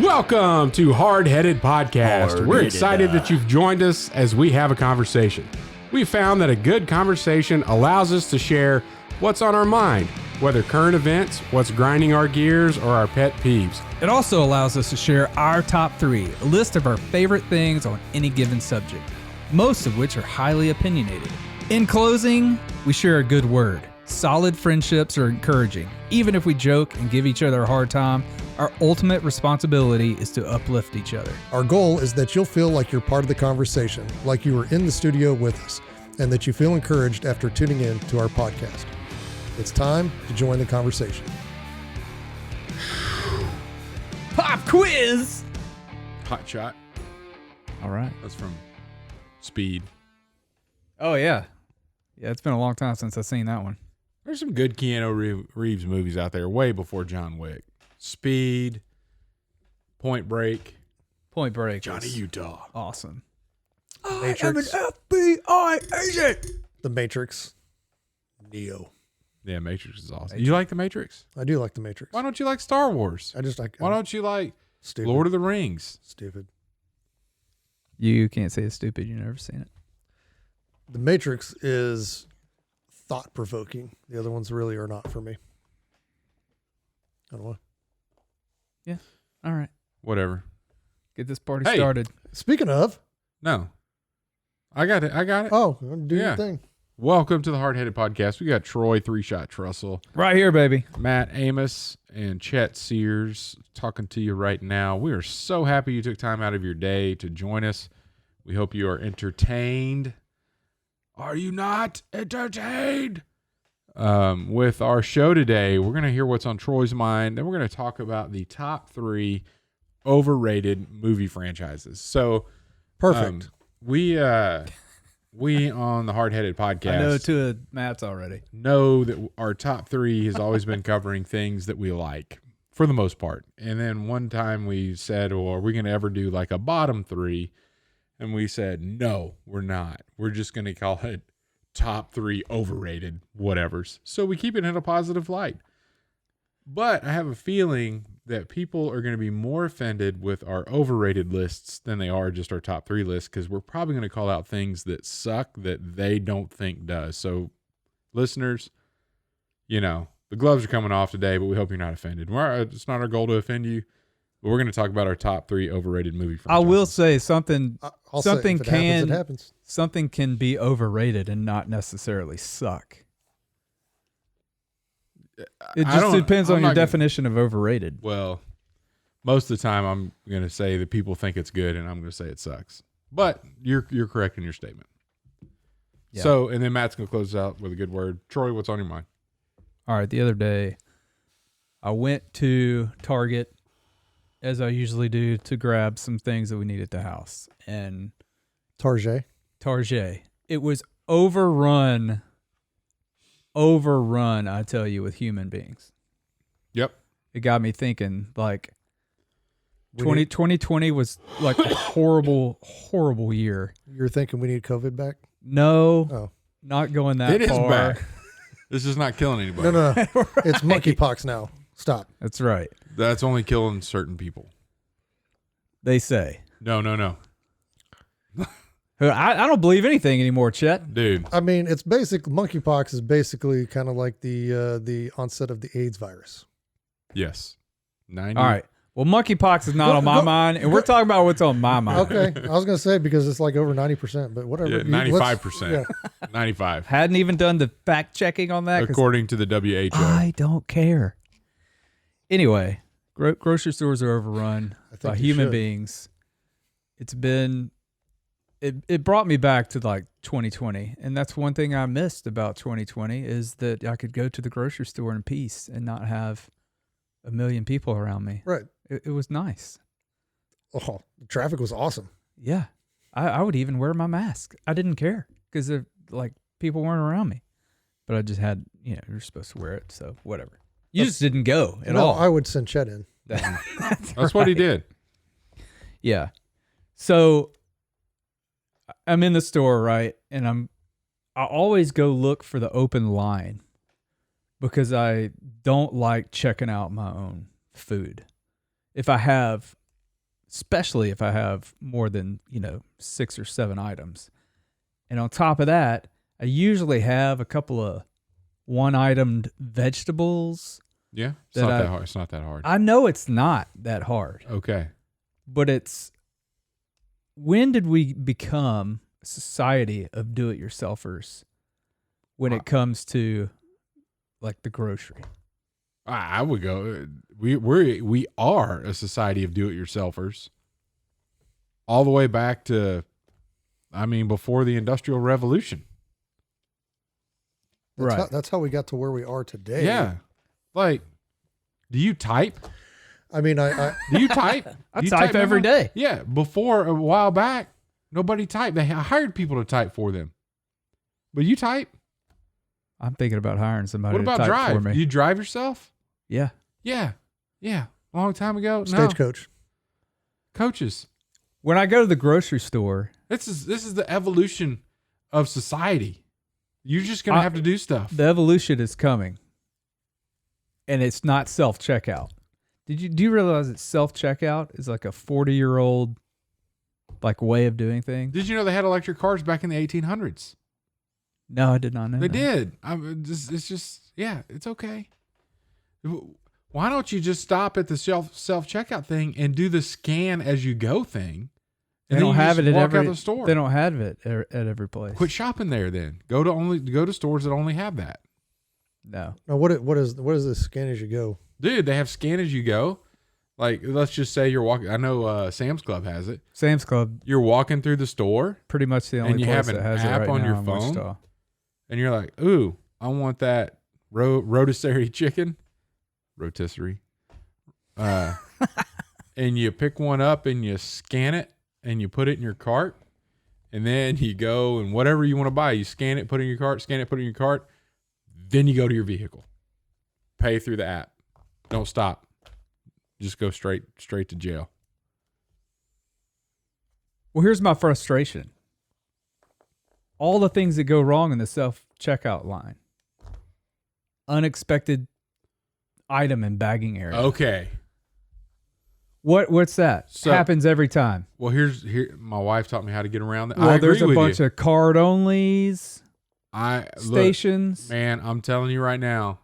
Welcome to Hardheaded Podcast. We're excited that you've joined us as we have a conversation. We found that a good conversation allows us to share what's on our mind, whether current events, what's grinding our gears, or our pet peeves. It also allows us to share our top 3, a list of our favorite things on any given subject, most of which are highly opinionated. In closing, we share a good word. Solid friendships are encouraging. Even if we joke and give each other a hard time, our ultimate responsibility is to uplift each other. Our goal is that you'll feel like you're part of the conversation, like you were in the studio with us, and that you feel encouraged after tuning in to our podcast. It's time to join the conversation. Pop quiz! Hot shot. All right. That's from Speed. Oh, yeah. Yeah, it's been a long time since I've seen that one. There's some good Keanu Reeves movies out there way before John Wick. Speed, Point Break, Johnny Utah. Awesome. Matrix. I am an FBI agent. The Matrix. Neo. Yeah, Matrix is awesome. You like The Matrix? I do like The Matrix. Why don't you like Star Wars? Why don't you like Stupid. Lord of the Rings? Stupid. You can't say it's stupid. You've never seen it. The Matrix is thought-provoking. The other ones really are not for me. I don't know. Yeah. All right. Whatever. Get this party started. Speaking of. No. I got it. Oh, do your thing. Welcome to the Hardheaded Podcast. We got Troy 3-Shot Trussell, Right here, baby. Matt Amos, and Chet Sears talking to you right now. We are so happy you took time out of your day to join us. We hope you are entertained. Are you not entertained? With our show today, we're going to hear what's on Troy's mind. Then we're going to talk about the top 3 overrated movie franchises. So Perfect. We on the Hardheaded Podcast, I know 2 of Matt's already. Know that our top 3 has always been covering things that we like for the most part. And then one time we said, well, are we going to ever do like a bottom 3? And we said, no, we're not. We're just going to call it top 3 overrated whatevers. So we keep it in a positive light. But I have a feeling that people are going to be more offended with our overrated lists than they are just our top 3 lists, because we're probably going to call out things that suck that they don't think does. So listeners, the gloves are coming off today, but we hope you're not offended. It's not our goal to offend you. But we're going to talk about our top 3 overrated movie franchises. I will say something. Something happens. Something can be overrated and not necessarily suck. It just depends on your definition of overrated. Well, most of the time I'm going to say that people think it's good, and I'm going to say it sucks. But you're correct in your statement. Yeah. So, and then Matt's going to close out with a good word. Troy, what's on your mind? All right. The other day, I went to Target, as I usually do, to grab some things that we need at the house. And Target. It was overrun, I tell you, with human beings. Yep. It got me thinking, like, 2020 was like a horrible, horrible year. You're thinking we need COVID back? No, not going that far. It is back. This is not killing anybody. No. Right. It's monkeypox now. Stop. That's right. That's only killing certain people. They say. No. I don't believe anything anymore, Chet. Dude. I mean, it's monkeypox is basically kind of like the onset of the AIDS virus. Yes. 90. All right. Well, monkeypox is not on my mind, and we're talking about what's on my mind. Okay. I was going to say because it's like over 90%, but whatever. Yeah, 95%. 95. Hadn't even done the fact checking on that. According to the WHO. I don't care. Anyway, grocery stores are overrun by human beings. It brought me back to like 2020, and that's one thing I missed about 2020 is that I could go to the grocery store in peace and not have a million people around me. Right. It was nice. Oh, the traffic was awesome. Yeah. I would even wear my mask. I didn't care because like people weren't around me, but I just had, you're supposed to wear it. So whatever. You just didn't go at all. I would send Chet in. That's what he did. Yeah. So I'm in the store, right? And I always go look for the open line because I don't like checking out my own food. If I have especially if I have more than, 6 or 7 items. And on top of that, I usually have a couple of one-itemed vegetables. Yeah, it's not that hard. It's not that hard. I know it's not that hard. Okay. But when did we become a society of do-it-yourselfers when it comes to like the grocery? I would go. We are a society of do-it-yourselfers, all the way back to, before the Industrial Revolution. That's how we got to where we are today. Yeah, like, do you type? I mean, do you type? I type every day. Yeah, before a while back, nobody typed. They hired people to type for them. But you type. I'm thinking about hiring somebody. What about to type drive? for me. You drive yourself? Yeah. Yeah. Long time ago. Stagecoach. Coaches. When I go to the grocery store, This is the evolution of society. You're just gonna have to do stuff. the evolution is coming, and it's not self-checkout. Do you realize that self-checkout is like a 40-year-old like way of doing things? Did you know they had electric cars back in the 1800s? No, I did not know They that. did. It's just it's okay. Why don't you just stop at the self-checkout thing and do the scan as you go thing? They And don't then you have just it at walk out every the store. They don't have it at every place. Quit shopping there then. Go to stores that only have that. No. Now, what is this scan as you go? Dude, they have scan as you go. Like, let's just say you're walking. I know Sam's Club has it. Sam's Club, You're walking through the store pretty much the only and you place have an that has app it right on now your in phone, Wichita. and you're like, ooh, I want that rotisserie chicken. Rotisserie. And you pick one up and you scan it and you put it in your cart. And then you go and whatever you want to buy, you scan it, put it in your cart, scan it, put it in your cart. Then you go to your vehicle. Pay through the app. Don't stop. Just go straight to jail. Well, here's my frustration. All the things that go wrong in the self-checkout line. Unexpected item in bagging area. Okay. What's that? So- Happens every time. Well, here my wife taught me how to get around that. Well, I agree there's a with bunch you. of card onlys, Look, stations. man, I'm telling you right now,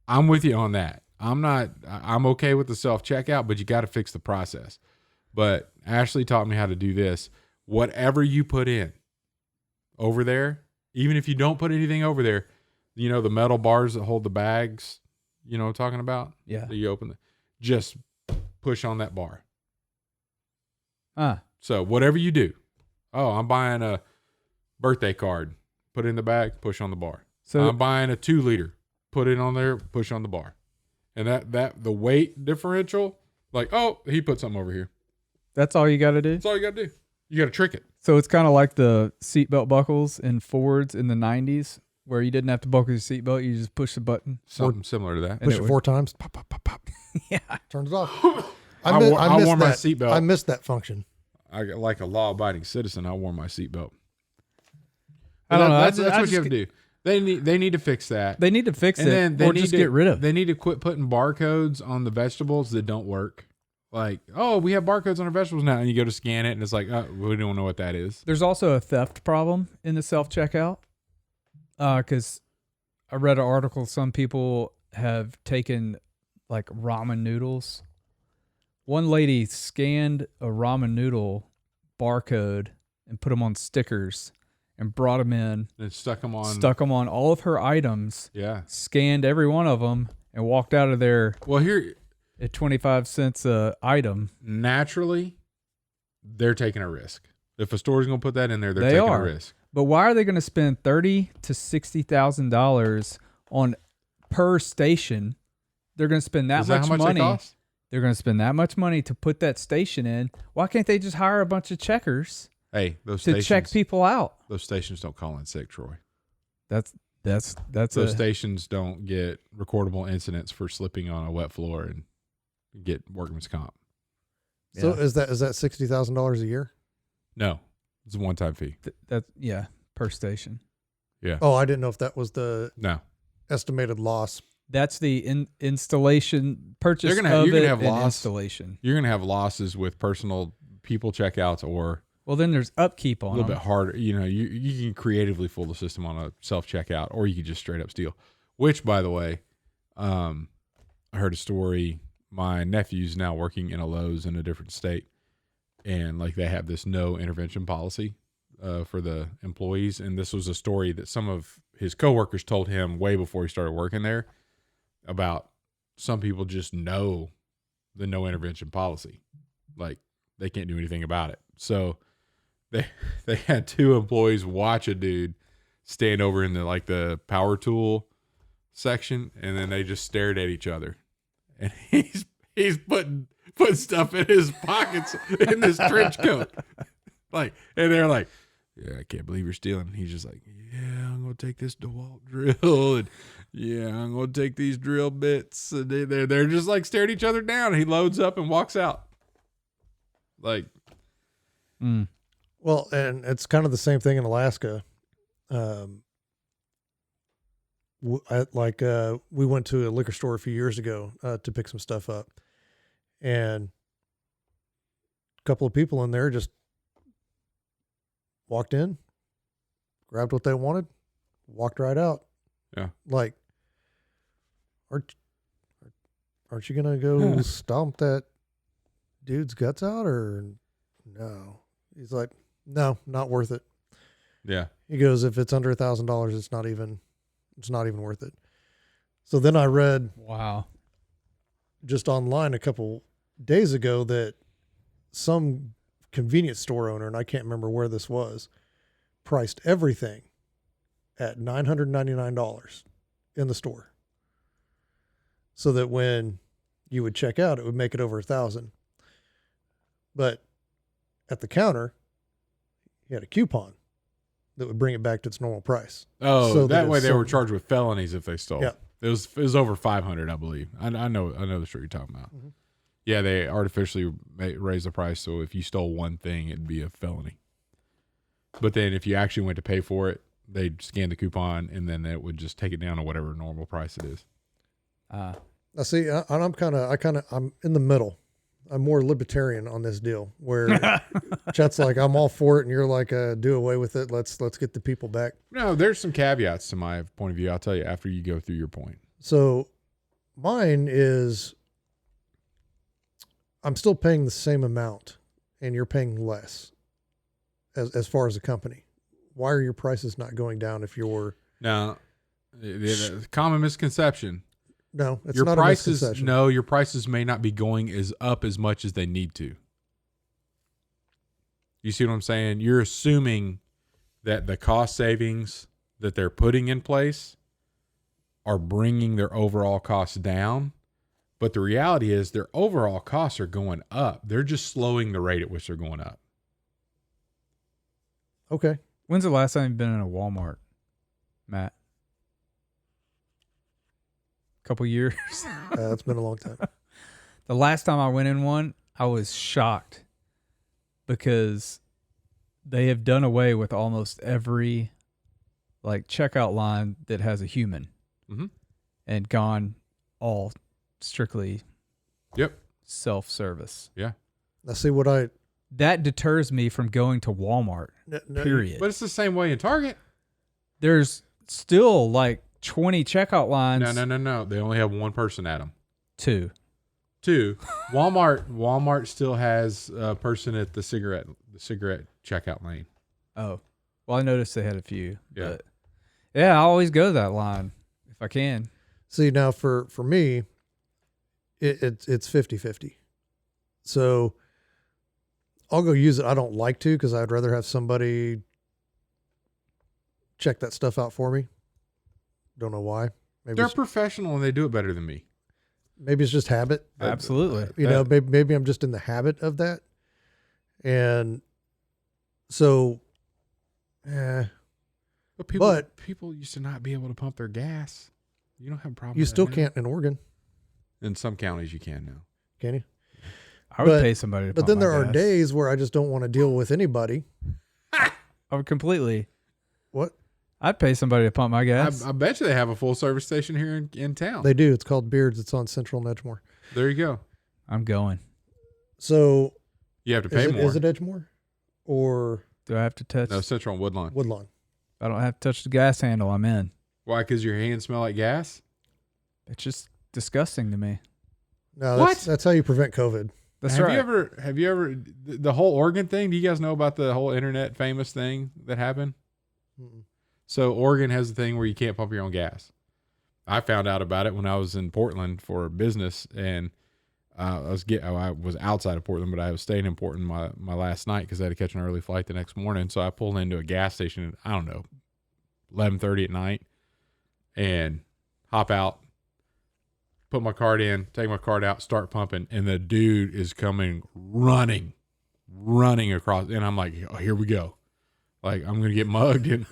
I'm with you on that. I'm okay with the self-checkout, but you got to fix the process. But Ashley taught me how to do this. Whatever you put in over there, even if you don't put anything over there, the metal bars that hold the bags, you know what I'm talking about? Yeah. That you open just push on that bar. Ah, So whatever you do, I'm buying a birthday card, put it in the bag, push on the bar. so I'm buying a 2-liter, put it on there, push on the bar. And that the weight differential, like, he put something over here. that's all you got to do. That's all you got to do. You got to trick it. So it's kind of like the seatbelt buckles in Fords in the 90s where you didn't have to buckle your seatbelt. You just push the button. Something similar to that. And Push it 4 times. Pop, pop, pop, pop. Yeah. Turns it off. I missed wore my that. seatbelt. I missed that function. I got like a law-abiding citizen. I wore my seatbelt. I don't know. That's I what just you have to do. They need to fix that. They need to fix And it then they or need just to get rid of it. They need to quit putting barcodes on the vegetables that don't work. Like, we have barcodes on our vegetables now, and you go to scan it, and it's like, we don't know what that is. There's also a theft problem in the self-checkout because I read an article. Some people have taken like ramen noodles. One lady scanned a ramen noodle barcode and put them on stickers and brought them in, And stuck them on all of her items, Yeah. scanned every one of them, and walked out of there Well, here, at 25 cents a item. naturally, they're taking a risk. If a store's going to put that in there, they're They taking are. a risk. But why are they going to spend $30,000 to $60,000 on per station? They're going to spend that Is that much how much money. they cost? They're going to spend that much money to put that station in. Why can't they just hire a bunch of checkers Hey, those to stations, check people out? those stations don't call in sick, Troy. That's Those stations don't get recordable incidents for slipping on a wet floor and get workman's comp. So Yeah. is that $60,000 a year? No, it's a one-time fee. per station. Yeah. Oh, I didn't know if that was the No. estimated loss. That's the installation purchase You're gonna of have it and loss. installation. You're going to have losses with personal people checkouts or Well, then there's upkeep a on little them. bit harder. You know, you can creatively fool the system on a self checkout, or you can just straight up steal. Which, by the way, I heard a story. My nephew's now working in a Lowe's in a different state, and like they have this no intervention policy for the employees. And this was a story that some of his coworkers told him way before he started working there about some people just know the no intervention policy, like they can't do anything about it. So they had 2 employees watch a dude stand over in the power tool section, and then they just stared at each other, and he's putting stuff in his pockets in this trench coat, and they're like, yeah, I can't believe you're stealing. And he's just like, yeah, I'm gonna take this DeWalt drill, and yeah, I'm gonna take these drill bits, and they're just like staring each other down, and he loads up and walks out. Like, Well, and it's kind of the same thing in Alaska. We went to a liquor store a few years ago to pick some stuff up, and a couple of people in there just walked in, grabbed what they wanted, walked right out. Yeah. Like, aren't you gonna go stomp that dude's guts out, or no? He's like, no, not worth it. yeah, He goes, if it's under $1,000, it's not even worth it. So then I read Wow. just online a couple days ago that some convenience store owner, and I can't remember where this was, priced everything at $999 in the store, so that when you would check out, it would make it over $1,000. But at the counter, he had a coupon that would bring it back to its normal price. oh, So that that way it's they were some- charged with felonies if they stole. Yeah. It was over 500, I believe. I know the story you're talking about. Mhm. Yeah, they artificially raised the price, so if you stole one thing, it'd be a felony. But then if you actually went to pay for it, they'd scan the coupon, and then it would just take it down to whatever normal price it is. Now, see, I'm in the middle. I'm more libertarian on this deal, where Chet's like, I'm all for it, and you're like, do away with it. Let's get the people back. No, there's some caveats to my point of view. I'll tell you after you go through your point. So mine is, I'm still paying the same amount, and you're paying less as far as a company. Why are your prices not going down if you're... Now, the common misconception. No, it's Your not prices, a misconception. no, your prices may not be going up as much as they need to. You see what I'm saying? You're assuming that the cost savings that they're putting in place are bringing their overall costs down. But the reality is their overall costs are going up. They're just slowing the rate at which they're going up. Okay. When's the last time you've been in a Walmart, Matt? Couple years. It's been a long time. The last time I went in one, I was shocked because they have done away with almost every checkout line that has a human, and gone all strictly self-service. Yeah. Now, see That deters me from going to Walmart. Period. But it's the same way in Target. There's still 20 checkout lines. No. They only have one person at them. Two. Walmart still has a person at the cigarette checkout lane. Oh, well, I noticed they had a few. Yeah. But yeah, I always go to that line if I can. See, now for me, it's 50-50. So I'll go use it. I don't like to, because I'd rather have somebody check that stuff out for me. Don't know why. They're professional and they do it better than me. Maybe it's just habit. Absolutely. Maybe I'm just in the habit of that. And so, But people used to not be able to pump their gas. You don't have a problem. you with still that now. can't in Oregon, In some counties, you can now. can you? I would But- pay somebody to But pump then my there are gas. days where I just don't want to deal with anybody. I would completely. What? I'd pay somebody to pump my gas. I bet you they have a full service station here in town. They do. It's called Beards. It's on Central and Edgemore. There you go. I'm going. So You have to pay more. Is it Edgemore? Or Do I have to touch? No, Central and Woodlawn. Woodlawn? I don't have to touch the gas handle. I'm in. Why? Because your hands smell like gas? It's just disgusting to me. No, What? that's how you prevent COVID. That's have right. you ever the whole Oregon thing? Do you guys know about the whole internet famous thing that happened? Mm-mm. So Oregon has a thing where you can't pump your own gas. I found out about it when I was in Portland for business, and I was outside of Portland, but I was staying in Portland my last night because I had to catch an early flight the next morning. So I pulled into a gas station at, I don't know, 11:30 at night, and hop out, put my card in, take my card out, start pumping, and the dude is coming running across, and I'm like, oh, here we go. Like, I'm gonna get mugged in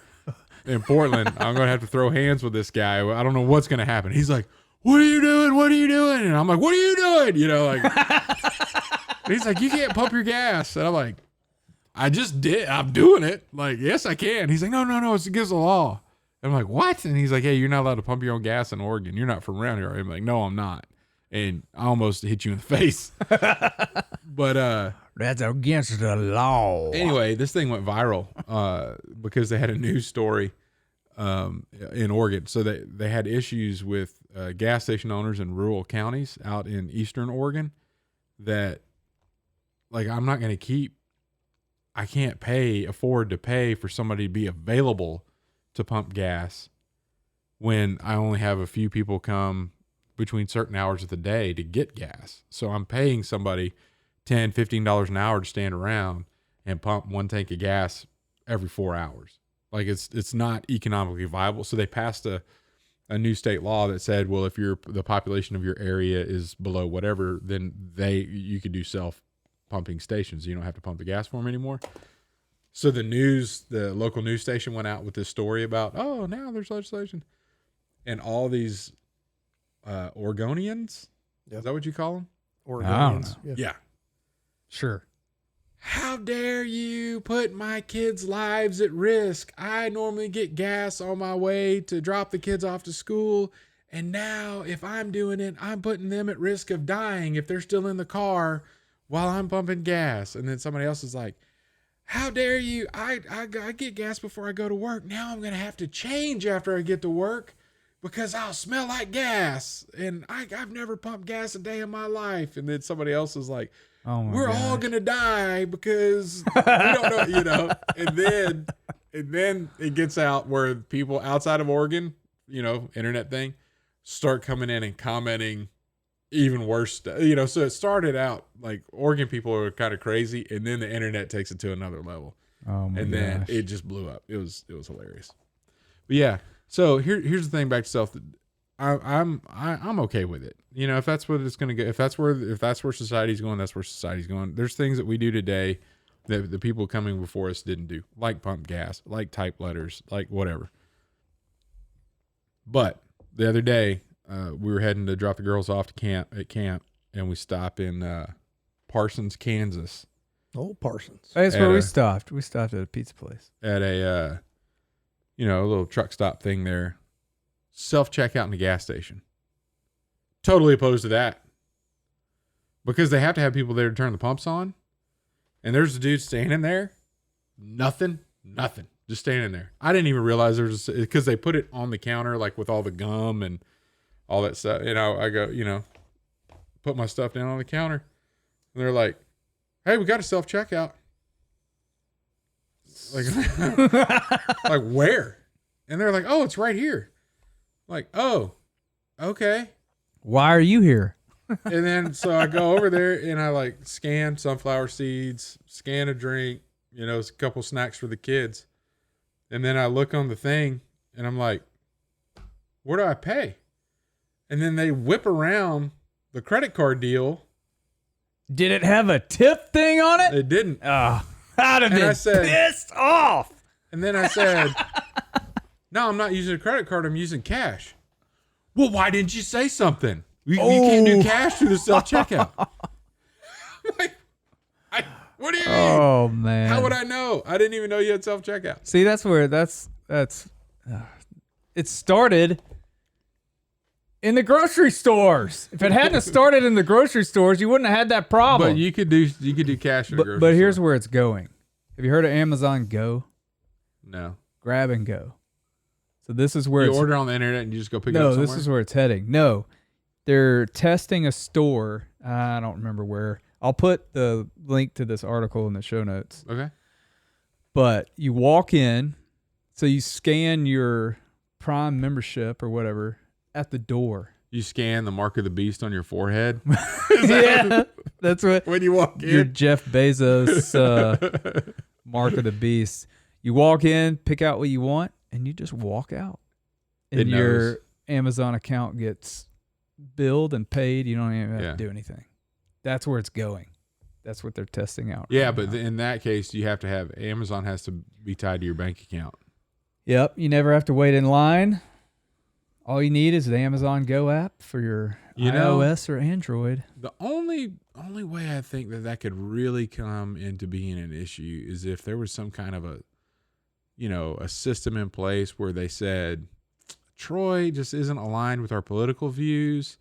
Portland. I'm gonna have to throw hands with this guy. I don't know what's gonna happen. He's like, what are you doing? What are you doing? And I'm like, what are you doing? You know, like, he's like, you can't pump your gas. And I'm like, I just did. I'm doing it. Like, yes, I can. He's like, no, it's against the law. And I'm like, what? And he's like, hey, you're not allowed to pump your own gas in Oregon. You're not from around here. I'm like, no, I'm not. And I almost hit you in the face. But That's against the law. anyway, this thing went viral because they had a news story in Oregon. So they had issues with gas station owners in rural counties out in eastern Oregon that, like, I can't afford to pay for somebody to be available to pump gas when I only have a few people come between certain hours of the day to get gas. So I'm paying somebody $10, $15 an hour to stand around and pump one tank of gas every 4 hours. Like, it's not economically viable. So they passed a new state law that said, well, if the population of your area is below whatever, then you could do self pumping stations. You don't have to pump the gas for them anymore. So the local news station went out with this story about, oh, now there's legislation, and all these Oregonians. Yep. Is that what you call them? Oregonians. Yeah. Sure. How dare you put my kids' lives at risk? I normally get gas on my way to drop the kids off to school. And now if I'm doing it, I'm putting them at risk of dying if they're still in the car while I'm pumping gas. And then somebody else is like, how dare you? I get gas before I go to work. Now I'm going to have to change after I get to work because I'll smell like gas. And I've never pumped gas a day in my life. And then somebody else is like, Oh my we're gosh. all going to die because we don't know, And then it gets out where people outside of Oregon, internet thing, start coming in and commenting even worse stuff. So it started out like Oregon people are kind of crazy, and then the internet takes it to another level. Oh my And then gosh. it just blew up. It was hilarious. But yeah, so here's the thing back to self. I'm okay with it. If that's what it's going to go, if that's where society's going, that's where society's going. There's things that we do today that the people coming before us didn't do, like pump gas, like type letters, like whatever. But the other day, we were heading to drop the girls off to camp, and we stop in Parsons, Kansas. Oh, Parsons. That's where we a- stopped. We stopped at a pizza place. At a little truck stop thing there. Self-checkout in the gas station. Totally opposed to that. Because they have to have people there to turn the pumps on. And there's a dude standing there. Nothing. Just standing there. I didn't even realize because they put it on the counter, like with all the gum and all that stuff. I go, put my stuff down on the counter. And they're like, hey, we got a self-checkout. Like where? And they're like, oh, it's right here. Like, oh, okay. Why are you here? And then so I go over there and I like scan sunflower seeds, scan a drink, a couple snacks for the kids. And then I look on the thing and I'm like, where do I pay? And then they whip around the credit card deal. Did it have a tip thing on it? It didn't. Oh, I'd have And I been said- pissed off. And then I said, no, I'm not using a credit card. I'm using cash. Well, why didn't you say something? You can't do cash through the self-checkout. I'm like, what do you mean? Oh man. How would I know? I didn't even know you had self-checkout. See, that's where it started In the grocery stores. If it hadn't started in the grocery stores, you wouldn't have had that problem. But you could do cash in a grocery But here's store. where it's going. Have you heard of Amazon Go? No. Grab and go. So this is where You it's order on the internet and you just go pick it up No, somewhere? this is where it's heading. No. They're testing a store. I don't remember where. I'll put the link to this article in the show notes. Okay. But you walk in, so you scan your Prime membership or whatever at the door. You scan the mark of the beast on your forehead. Yeah, that's what When you walk your in. Jeff Bezos mark of the beast. You walk in, pick out what you want, and you just walk out. And It your knows. Amazon account gets billed and paid. You don't even have Yeah. to do anything. That's where it's going. That's what they're testing out. Yeah, right but now. in that case, you have to have Amazon has to be tied to your bank account. Yep, you never have to wait in line. All you need is the Amazon Go app for your iOS or Android. The only way I think that could really come into being an issue is if there was some kind of a system in place where they said Troy just isn't aligned with our political views,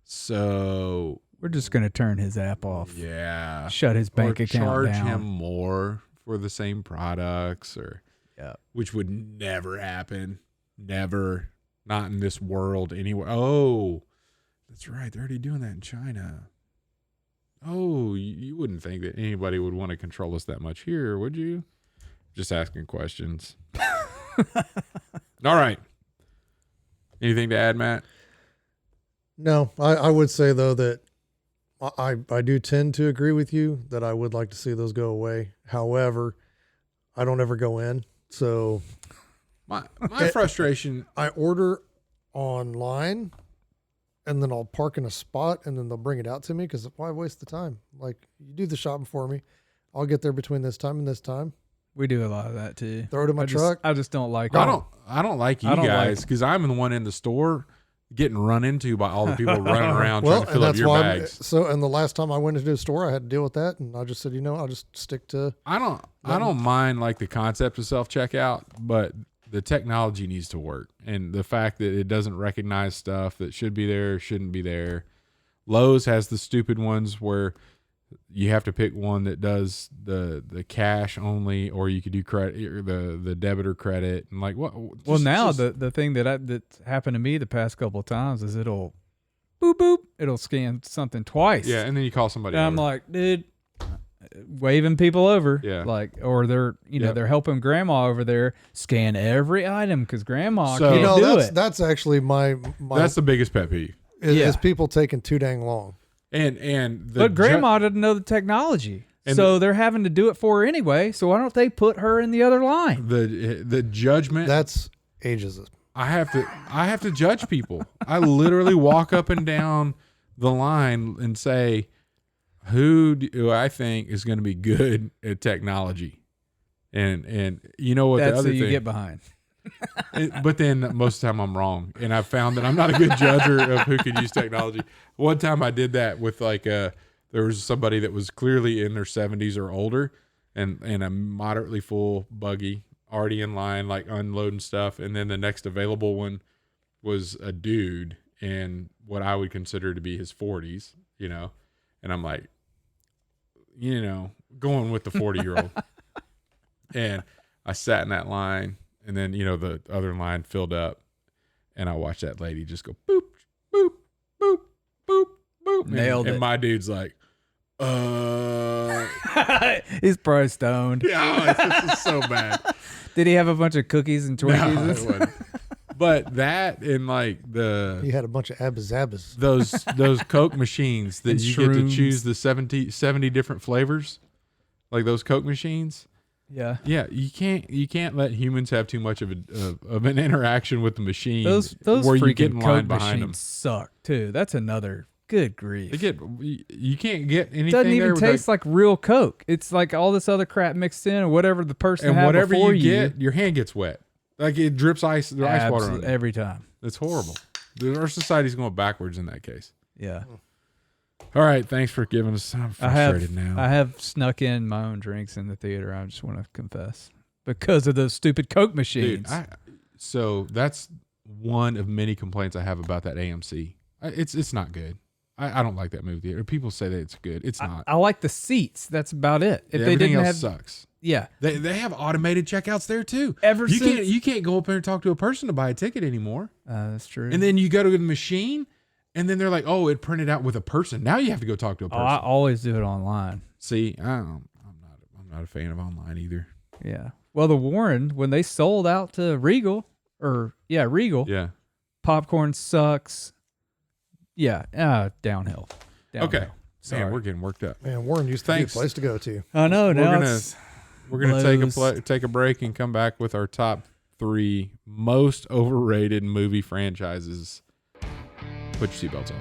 so We're just going to turn his app off. yeah, Shut his bank or account charge down. him more for the same products, or Yeah. which would never happen, never, not in this world anywhere. Oh, that's right, they're already doing that in China. Oh, you wouldn't think that anybody would want to control us that much here, would you? Just asking questions. All right. Anything to add, Matt? No, I would say though that I do tend to agree with you that I would like to see those go away. However, I don't ever go in. So My frustration. I order online and then I'll park in a spot and then they'll bring it out to me because why waste the time? Like, you do the shopping for me. I'll get there between this time and this time. We do a lot of that too. Throw it in my truck. I just don't like it. I don't like you I don't guys because I'm the one in the store getting run into by all the people running around Well, trying to and fill up that's your why. bags. And the last time I went into a store, I had to deal with that, and I just said, I'll just stick to. I don't mind like the concept of self checkout, but the technology needs to work, and the fact that it doesn't recognize stuff that should be there shouldn't be there. Lowe's has the stupid ones where you have to pick one that does the cash only, or you could do credit, or the debit or credit, and like what? Well, now the thing that's happened to me the past couple of times is it'll boop boop, it'll scan something twice. yeah, and then you call somebody. And I'm over. like, dude, waving people over. Yeah. Like, or they're Yep. they're helping grandma over there scan every item because grandma So- can't do it. That's actually my that's the biggest pet peeve. is people taking too dang long. And But grandma doesn't know the technology. And So they're having to do it for her anyway. So why don't they put her in the other line? the judgment. That's ageism. I have to judge people. I literally walk up and down the line and say, who do I think is going to be good at technology? And you know what That's the other who you thing. get behind. But then most of the time I'm wrong, and I've found that I'm not a good judger of who could use technology. One time I did that with there was somebody that was clearly in their 70s or older, and a moderately full buggy already in line, like unloading stuff, and then the next available one was a dude in what I would consider to be his 40s, and I'm like, going with the 40-year-old, and I sat in that line. And then, the other line filled up, and I watched that lady just go boop, boop, boop, boop, boop. Nailed it. And my dude's like, He's probably stoned. yeah, this is so bad. Did he have a bunch of cookies and No, Twinkies? it wasn't. But that and He had a bunch of abbas. those Coke machines that And you get to shrooms. choose the 70 different flavors, like those Coke machines. Yeah. Yeah, you can't let humans have too much of an interaction with the machine. Those where you get freaking in Coke line behind them. machines suck too. That's another good grief. You can't get anything. Doesn't even there with taste like real Coke. It's like all this other crap mixed in or whatever the person and had whatever before you get, your hand gets wet. Like it drips ice water on it. every time. It's horrible. Our society's going backwards in that case. Yeah. All right, thanks for giving us. I'm frustrated now. I have snuck in my own drinks in the theater. I just want to confess because of those stupid Coke machines. Dude, so that's one of many complaints I have about that AMC. It's not good. I don't like that movie theater. People say that it's good. It's not. I like the seats. That's about it. If they Everything didn't else have, sucks. yeah, They have automated checkouts there too. since You can't go up there and talk to a person to buy a ticket anymore. that's true. And then you go to the machine, and then they're like, "Oh, it printed out with a person." Now you have to go talk to a person. I always do it online. See, I'm not a fan of online either. Yeah. Well, the Warren, when they sold out to Regal, Yeah. popcorn sucks. Yeah, downhill. Okay. Sorry. Man, we're getting worked up. Man, Warren used to be a Thanks. place to go to. I know. We're Now gonna it's take a break and come back with our top 3 most overrated movie franchises. Put your seatbelts on.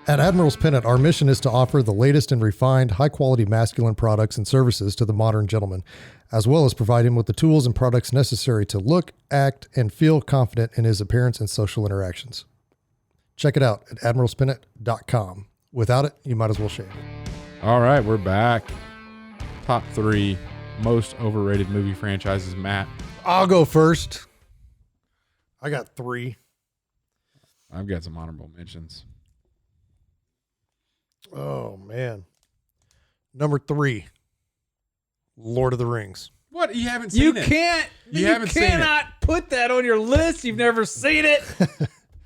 At Admiral's Pennant, our mission is to offer the latest and refined, high-quality masculine products and services to the modern gentleman, as well as provide him with the tools and products necessary to look, act, and feel confident in his appearance and social interactions. Check it out at admiralspennant.com. Without it, you might as well shave. All right, we're back. Top 3 most overrated movie franchises. Matt, I'll go first. I got 3. I've got some honorable mentions. Oh, man. Number 3, Lord of the Rings. What? You haven't seen it? You haven't seen it. cannot put that on your list. You've never seen it.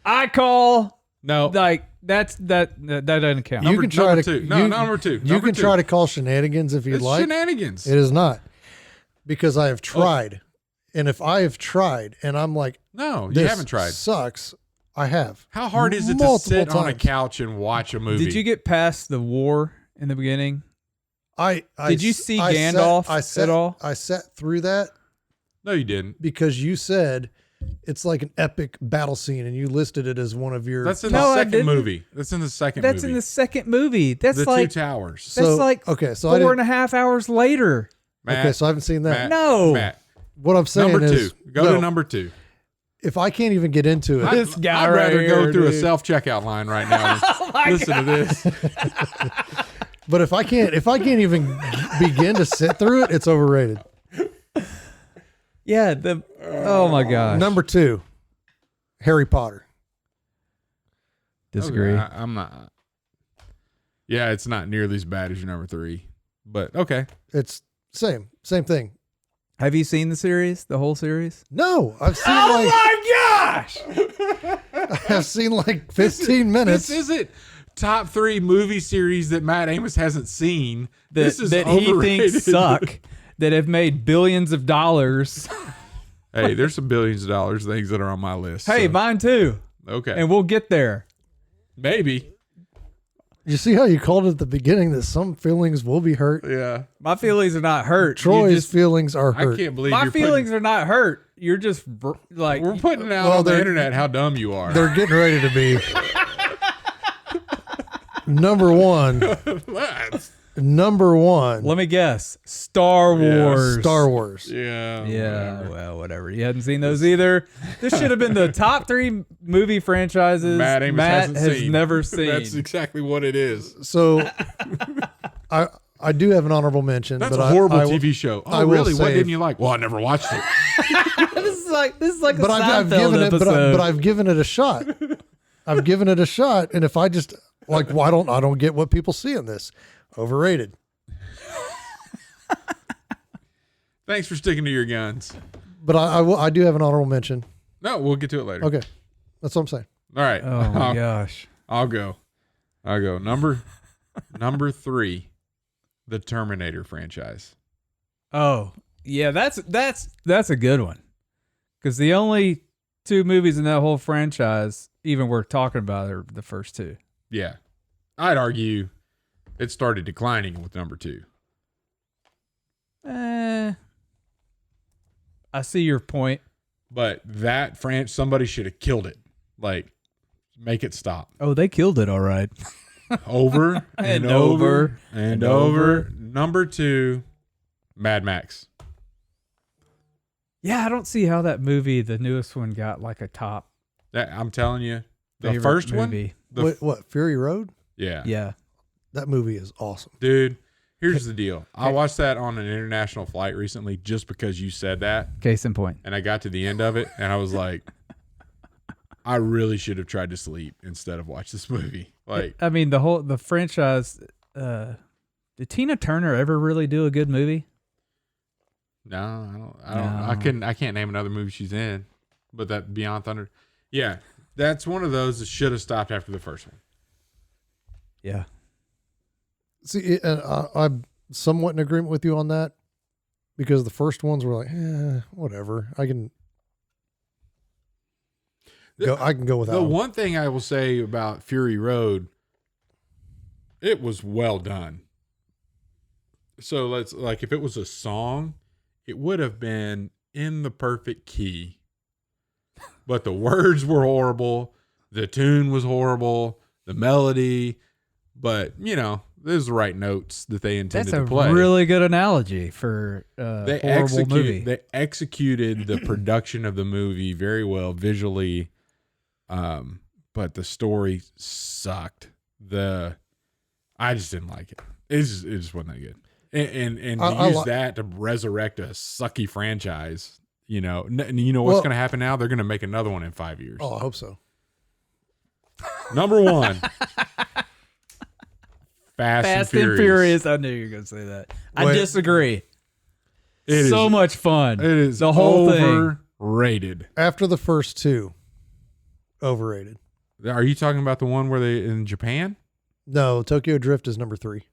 I call No. like that doesn't count. You can try number to 2. No, number 2. You can try to call shenanigans if you'd It's like. shenanigans. It is not, because I have tried, and if I have tried, and I'm like, No, you this haven't tried. Sucks. I have. How hard is it to Multiple sit on a times. couch and watch a movie? Did you get past the war in the beginning? Did you see I Gandalf sat, at all? I sat through that No, you didn't. because you said it's like an epic battle scene, and you listed it as one of your. That's in No, the I second didn't. movie. That's in the second That's movie. in the second movie. That's the like 2 towers. So- that's like okay, so I 4.5 hours later. Matt, okay, so I haven't seen that. Matt, No. Matt. What I'm saying Number 2. is, Go no, to number 2. if I can't even get into it, This guy I'd rather right go here, through a dude. self-checkout line right now and listen to this. but if I can't even begin to sit through it, it's overrated. Yeah. Oh my gosh. Number 2, Harry Potter. Disagree. Okay, I'm not. Yeah, it's not nearly as bad as your number 3, but okay. It's same thing. Have you seen the series? The whole series? No, I've seen my gosh! I've seen like 15 minutes. This isn't top 3 movie series that Matt Amos hasn't seen. This is that he overrated. thinks suck, that have made billions of dollars. Hey, there's some billions of dollars things that are on my list. Hey, so- mine too. okay, And we'll get there. maybe. You see how you called it at the beginning that some feelings will be hurt? Yeah, My feelings are not hurt. Troy's feelings are I hurt. can't believe My you're feelings are not hurt. You're just like We're putting out Well, on the they're- internet how dumb you are. They're getting ready to be. Number 1. That's- Number 1. Let me guess. Star Wars. Star Wars. yeah, Yeah, whatever. well, whatever. You hadn't seen those either. This should have been the top 3 movie franchises Matt Amos hasn't has seen. never seen. That's exactly what it is. So I do have an honorable mention. That's but a horrible I will- TV show. Oh, I will really? What save- didn't you like? Well, I never watched it. this is like a But I've Seinfeld given it. episode. But I've given it a shot. I've given it a shot, and if I just like, why don't I don't get what people see in this? Overrated. Thanks for sticking to your guns. But I do have an honorable mention. No, we'll get to it later. Okay, that's what I'm saying. All right. Oh my gosh. I'll go. Number 3, the Terminator franchise. Oh, yeah, that's a good one. Because the only 2 movies in that whole franchise even worth talking about are the first 2. Yeah. I'd argue it started declining with number 2. I see your point. But that somebody should have killed it. Like, make it stop. Oh, they killed it all right. Over And and over and over. Number 2, Mad Max. Yeah, I don't see how that movie, the newest one, got like a top I'm telling you, the favorite first movie. one. What Fury Road? Yeah. Yeah. That movie is awesome. Dude, here's the deal. I watched that on an international flight recently just because you said that. Case in point. And I got to the end of it and I was like, I really should have tried to sleep instead of watch this movie. Like, I mean, the franchise. Did Tina Turner ever really do a good movie? no, No. I can't name another movie she's in, but that Beyond Thunder. Yeah, that's one of those that should have stopped after the first one. Yeah. See, I'm somewhat in agreement with you on that because the first ones were like, whatever. I can go without The them. one thing I will say about Fury Road, it was well done. So if it was a song, it would have been in the perfect key. But the words were horrible. The tune was horrible. The melody. But, there's the right notes that they intended to play. That's a really good analogy for a horrible movie. They executed the production of the movie very well visually, but the story sucked. I just didn't like it. It just wasn't that good. And to use that to resurrect a sucky franchise, you know what's going to happen now? They're going to make another one in 5 years. Oh, I hope so. Number one. Fast and Furious. I knew you were going to say that. Wait. I disagree. It so is- much fun. It is the whole thing. overrated. After the first two, overrated. Are you talking about the one where they in Japan? No, Tokyo Drift is number 3.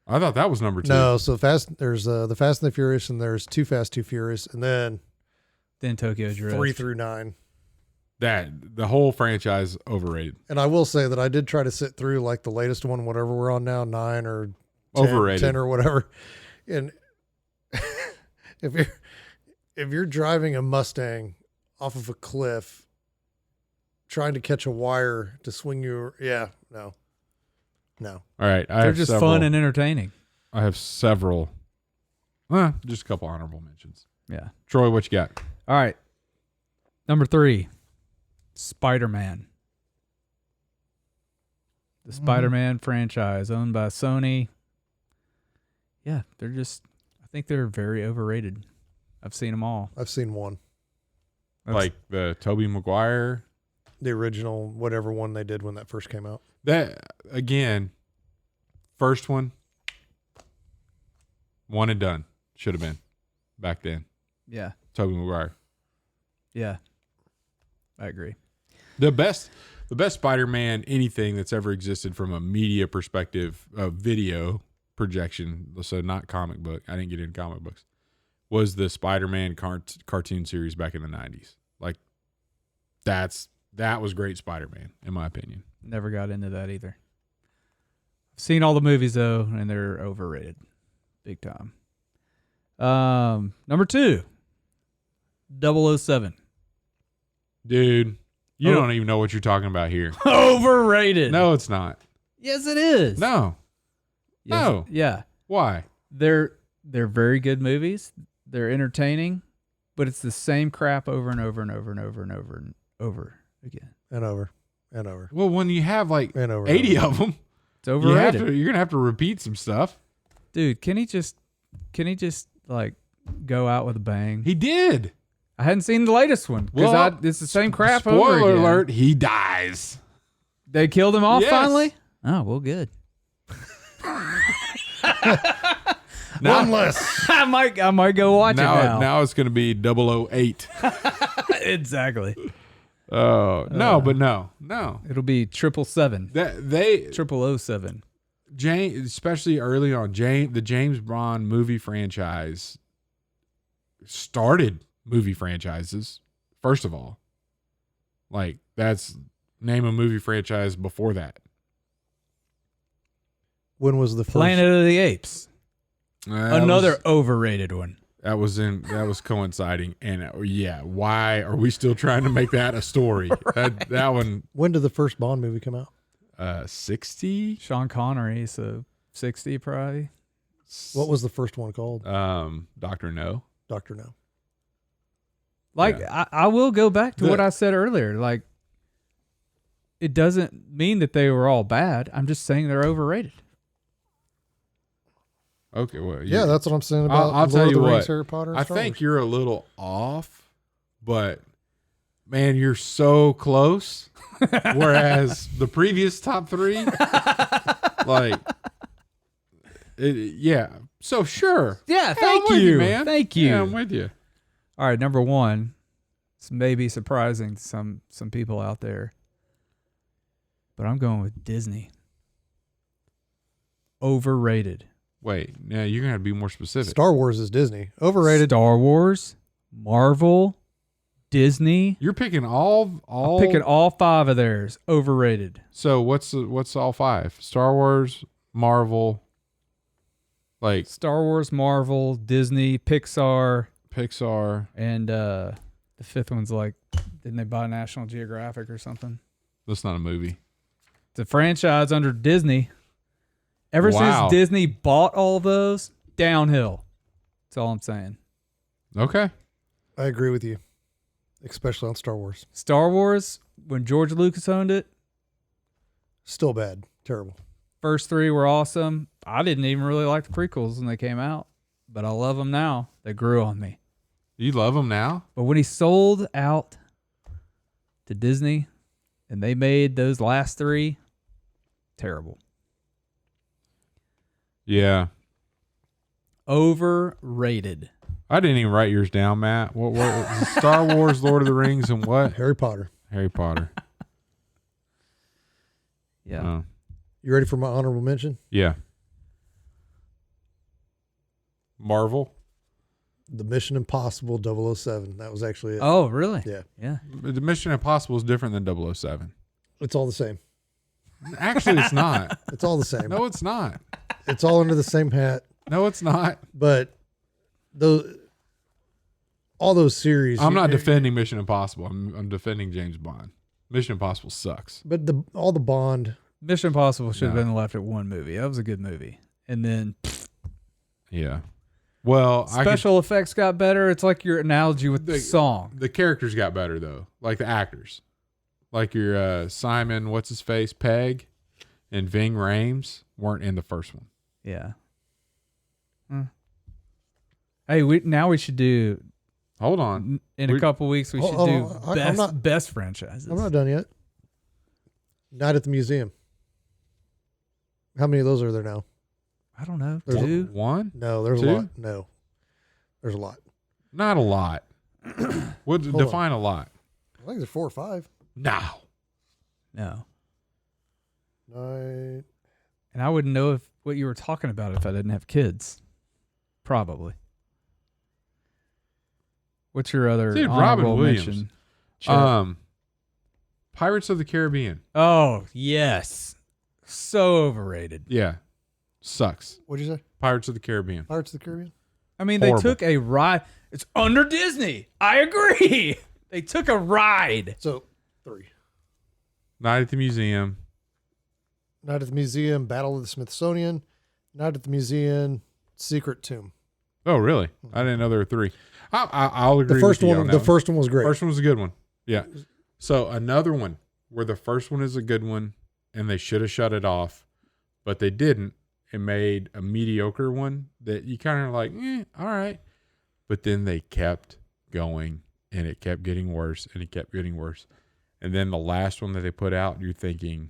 I thought that was number 2. No, so there's the Fast and the Furious, and there's Too Fast, Too Furious, and then Then Tokyo Drift. 3 through 9. That the whole franchise overrated. And I will say that I did try to sit through like the latest one, whatever we're on now, 9 or 10, Overrated. 10 or whatever. And if you're driving a Mustang off of a cliff, trying to catch a wire to swing you, no. All right, They're just fun and entertaining. I have several. Just a couple honorable mentions. Yeah. Troy, what you got? All right. Number 3, Spider-Man. The Spider-Man franchise owned by Sony. Yeah, I think they're very overrated. I've seen them all. I've seen one, Like the Tobey Maguire. the original, whatever one they did when that first came out. That again, first one and done. Should have been back then. Yeah. Tobey Maguire. Yeah. I agree. The best Spider-Man anything that's ever existed from a media perspective, a video projection, so not comic book. I didn't get into comic books. Was the Spider-Man cartoon series back in the 90s. Like that was great Spider-Man in my opinion. Never got into that either. I've seen all the movies though, and they're overrated. Big time. Number 2, 007. Dude, you don't even know what you're talking about here. Overrated. No, it's not. Yes, it is. No. Yes, No. Yeah. Why? They're very good movies. They're entertaining, but it's the same crap over and over and over and over and over and over again. And over. And over. Well, when you have like And over. 80 of them, It's overrated. you're going to have to repeat some stuff. Dude, can he just like go out with a bang? He did. I hadn't seen the latest one because it's the same crap over Spoiler again. alert, he dies. They killed him off Yes. finally? Oh, well, good. One less. I might go watch it now. Now it's going to be 008. Exactly. Oh, no, but no. It'll be 777. That they 007. James, especially early on, the James Bond movie franchise started movie franchises. First of all, like that's name a movie franchise before that. When was the first? Planet of the Apes. Another was, overrated one. that was coinciding, and why are we still trying to make that a story? Right. That one, When did the first Bond movie come out? 60. Sean Connery, so 60 probably. What was the first one called? Dr. No. Dr. No. Like, Yeah. I will go back to what I said earlier. Like, it doesn't mean that they were all bad. I'm just saying they're overrated. Okay, well, Yeah, that's what I'm saying about I'll tell Lord you of the Rings, what. Harry Potter. And I Star think Wars. you're a little off, but Man, you're so close. Whereas the previous top three, like, yeah. So sure. Yeah, I'm thank with you, man. Thank you. Yeah, I'm with you. All right, number one. This may be surprising to some people out there, but I'm going with Disney. Overrated. Wait, now you're gonna have to be more specific. Star Wars is Disney. Overrated. Star Wars, Marvel, Disney. You're picking all. I'm picking all five of theirs. Overrated. So what's all five? Star Wars, Marvel, like Star Wars, Marvel, Disney, Pixar, and the fifth one's like, didn't they buy National Geographic or something? that's not a movie. It's a franchise under Disney. Ever Wow. since Disney bought all those, downhill. That's all I'm saying. Okay. I agree with you, especially on Star Wars. Star Wars, when George Lucas owned it, Still bad. Terrible. first three were awesome. I didn't even really like the prequels when they came out, but I love them now. They grew on me. You love them now? But when he sold out to Disney and they made those last three, terrible. Yeah. Overrated. I didn't even write yours down, Matt. What Star Wars, Lord of the Rings, and what? Harry Potter. Harry Potter. Yeah. Oh. You ready for my honorable mention? Yeah. Marvel. The Mission Impossible 007. That was actually it. Oh, really? Yeah. Yeah. The Mission Impossible is different than 007. It's all the same. Actually, it's not. It's all the same. No, it's not. It's all under the same hat. No, it's not. But all those series. I'm not defending Mission Impossible. I'm defending James Bond. Mission Impossible sucks. But all the Bond. Mission Impossible should have No. been left at one movie. That was a good movie. And then Yeah. Well, special effects got better. It's like your analogy with the song. the characters got better though, like the actors, like your Simon, what's his face, Pegg, and Ving Rhames weren't in the first one. Yeah. Hey, we should do Hold on, in a couple weeks. We should do best franchises. I'm not done yet. Night at the Museum. How many of those are there now? I don't know. There's Two. one, No, there's Two? a lot. No, there's a lot. not a lot. What Hold define a lot? I think there's 4 or 5. No. No. Night. And I wouldn't know what you were talking about if I didn't have kids. Probably. What's your other Dude, honorable Robin Williams. mention? Chet? Pirates of the Caribbean. Oh, yes. So overrated. Yeah, sucks. What'd you say? Pirates of the Caribbean. Pirates of the Caribbean? I mean, Horrible. they took a ride. It's under Disney. I agree. They took a ride. So 3. Night at the Museum. Night at the Museum, Battle of the Smithsonian, Night at the Museum, Secret Tomb. Oh, really? I didn't know there were 3. I'll agree. The first with you one, on the that first one was great. First one was a good one. Yeah. So another one where the first one is a good one and they should have shut it off, but they didn't and made a mediocre one that you kind of like, all right. But then they kept going and it kept getting worse and it kept getting worse. And then the last one that they put out, you're thinking,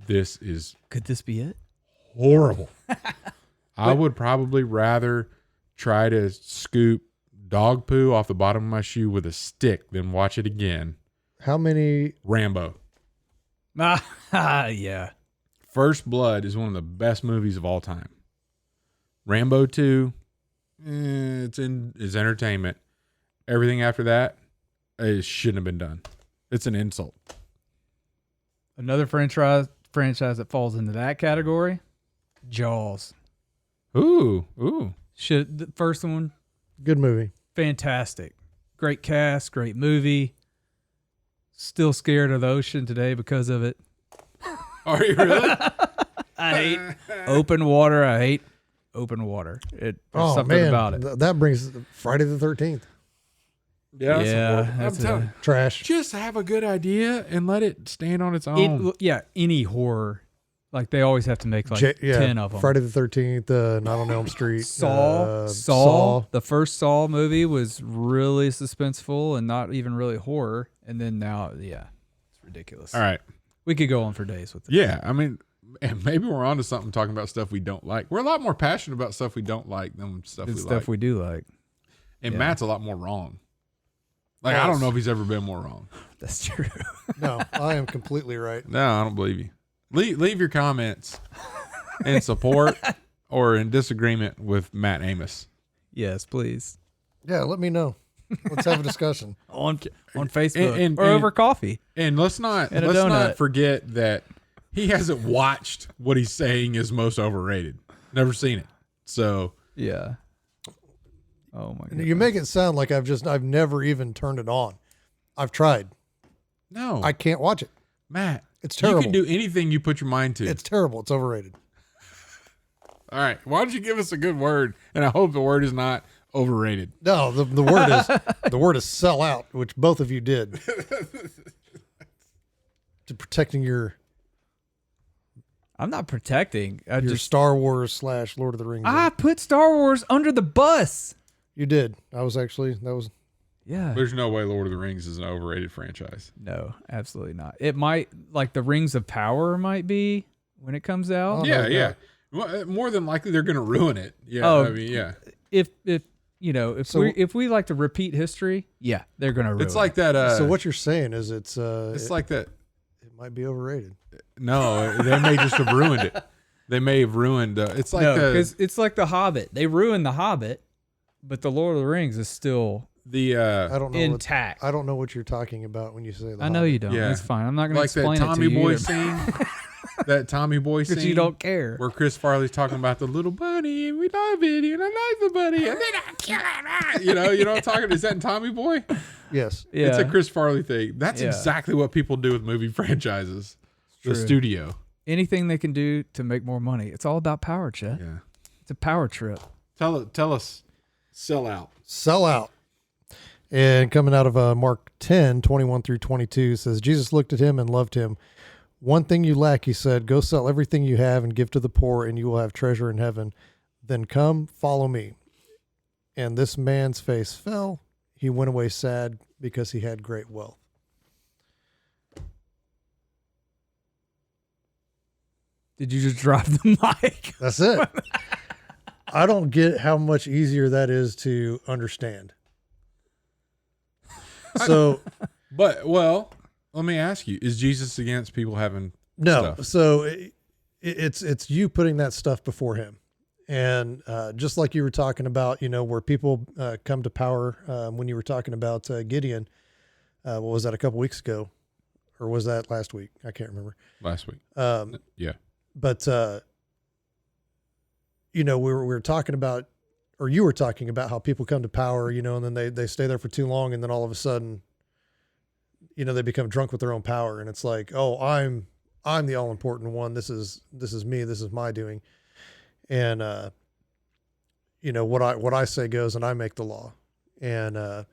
this is Could this be it? horrible. I would probably rather try to scoop dog poo off the bottom of my shoe with a stick than watch it again. How many? Rambo. Yeah. First Blood is one of the best movies of all time. Rambo 2, is entertainment. Everything after that, it shouldn't have been done. It's an insult. Another franchise that falls into that category, Jaws. Ooh. The first one, Good movie. fantastic. Great cast, great movie. Still scared of the ocean today because of it. Are you really? I hate open water. I hate open water. There's something about it. That brings Friday the 13th. I'm that's telling you, Trash. just have a good idea and let it stand on its own. any horror Like they always have to make like 10 of them. Friday the 13th, Not on Elm Street. Saw. The first Saw movie was really suspenseful and not even really horror. And then now, it's ridiculous. All right. We could go on for days with it. Yeah. I mean, and maybe we're onto something talking about stuff we don't like. We're a lot more passionate about stuff we don't like than stuff we like. We do like. And Matt's a lot more wrong. Like, I don't know if he's ever been more wrong. That's true. No, I am completely right. No, I don't believe you. Leave your comments in support or in disagreement with Matt Amos. Yes, please. Yeah, let me know. Let's have a discussion on Facebook or over coffee. And let's not forget that he hasn't watched what he's saying is most overrated. Never seen it. So yeah. Oh my God. You make it sound like I've never even turned it on. I've tried. No, I can't watch it. Matt, it's terrible. You can do anything you put your mind to. It's terrible. It's overrated. All right. Why don't you give us a good word? And I hope the word is not overrated. No, the word is sell out, which both of you did. To protecting your. I'm not protecting. Your Star Wars / Lord of the Rings. I put Star Wars under the bus. You did. That was. Yeah. There's no way Lord of the Rings is an overrated franchise. No, absolutely not. It might, like the Rings of Power might be when it comes out. Yeah. More than likely they're going to ruin it. Yeah. I mean, yeah. If we like to repeat history, they're going to ruin it. It's like that. So what you're saying is it's like that. It might be overrated. No, they may just have ruined it. They may have ruined. It's like because it's like the Hobbit. They ruined the Hobbit, but the Lord of the Rings is still I don't know intact. I don't know what you're talking about when you say that. I know you don't. Yeah. It's fine. I'm not going to explain that Tommy it to Boy you. scene. That Tommy Boy scene. Because you don't care. Where Chris Farley's talking about the little bunny and we love it and I like the bunny and then I kill it. You know what I'm talking about? Is that in Tommy Boy? Yes. Yeah. It's a Chris Farley thing. That's exactly what people do with movie franchises. The studio. Anything they can do to make more money. It's all about power, Chet. Yeah. It's a power trip. Tell us. Sell out. Sell out. And coming out of Mark 10:21-22 says, Jesus looked at him and loved him. One thing you lack, he said, go sell everything you have and give to the poor and you will have treasure in heaven. Then come, follow me. And this man's face fell. He went away sad because he had great wealth. Did you just drop the mic? That's it. I don't get how much easier that is to understand. So, let me ask you: is Jesus against people having stuff? So it's you putting that stuff before him, and just like you were talking about, where people come to power. When you were talking about Gideon, what was that, a couple weeks ago, or was that last week? I can't remember. Last week. Yeah. But we were talking about, or you were talking about how people come to power, and then they stay there for too long, and then all of a sudden, they become drunk with their own power, and it's like, oh, I'm the all important one. This is me. This is my doing, and what I say goes, and I make the law, and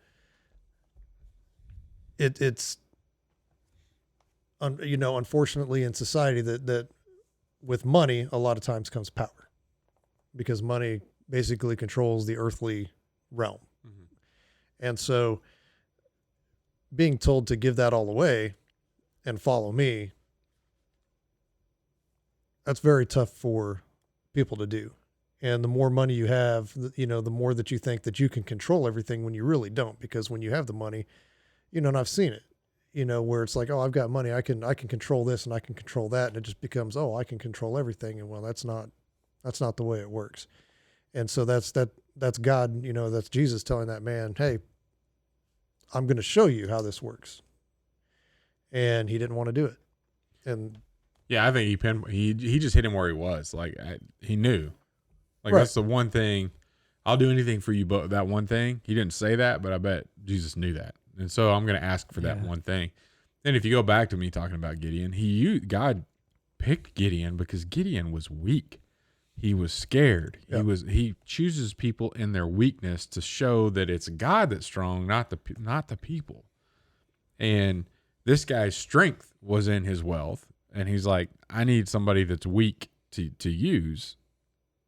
it's unfortunately in society that with money a lot of times comes power, because money basically controls the earthly realm. Mm-hmm. And so being told to give that all away and follow me, that's very tough for people to do. And the more money you have, the more that you think that you can control everything when you really don't, because when you have the money, and I've seen it, where it's like, oh, I've got money. I can control this and I can control that. And it just becomes, oh, I can control everything. And well, that's not the way it works. And so that's God, that's Jesus telling that man, hey, I'm going to show you how this works. And he didn't want to do it. And yeah, I think he just hit him where he was. Like he knew, like right. That's the one thing. I'll do anything for you, but that one thing, he didn't say that, but I bet Jesus knew that. And so I'm going to ask for that one thing. And if you go back to me talking about Gideon, God picked Gideon because Gideon was weak. He was scared. Yep. He chooses people in their weakness to show that it's God that's strong, not the people. And this guy's strength was in his wealth. And he's like, I need somebody that's weak to use.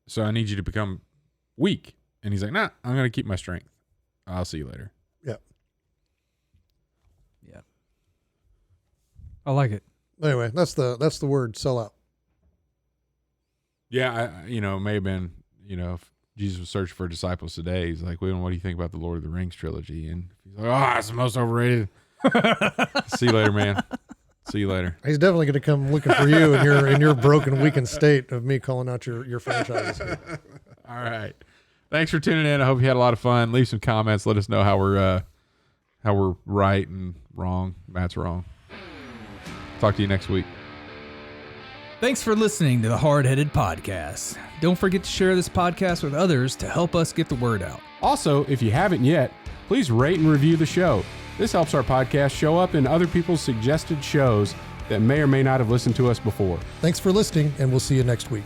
So I need you to become weak. And he's like, nah, I'm going to keep my strength. I'll see you later. Yeah. Yeah. I like it. Anyway, that's the word, sell out. Yeah, may have been, if Jesus was searching for disciples today, he's like, well, what do you think about the Lord of the Rings trilogy? And he's like, it's the most overrated. See you later, man. See you later. He's definitely going to come looking for you in your broken, weakened state of me calling out your franchises. All right. Thanks for tuning in. I hope you had a lot of fun. Leave some comments. Let us know how we're right and wrong. Matt's wrong. Talk to you next week. Thanks for listening to the Hardheaded Podcast. Don't forget to share this podcast with others to help us get the word out. Also, if you haven't yet, please rate and review the show. This helps our podcast show up in other people's suggested shows that may or may not have listened to us before. Thanks for listening, and we'll see you next week.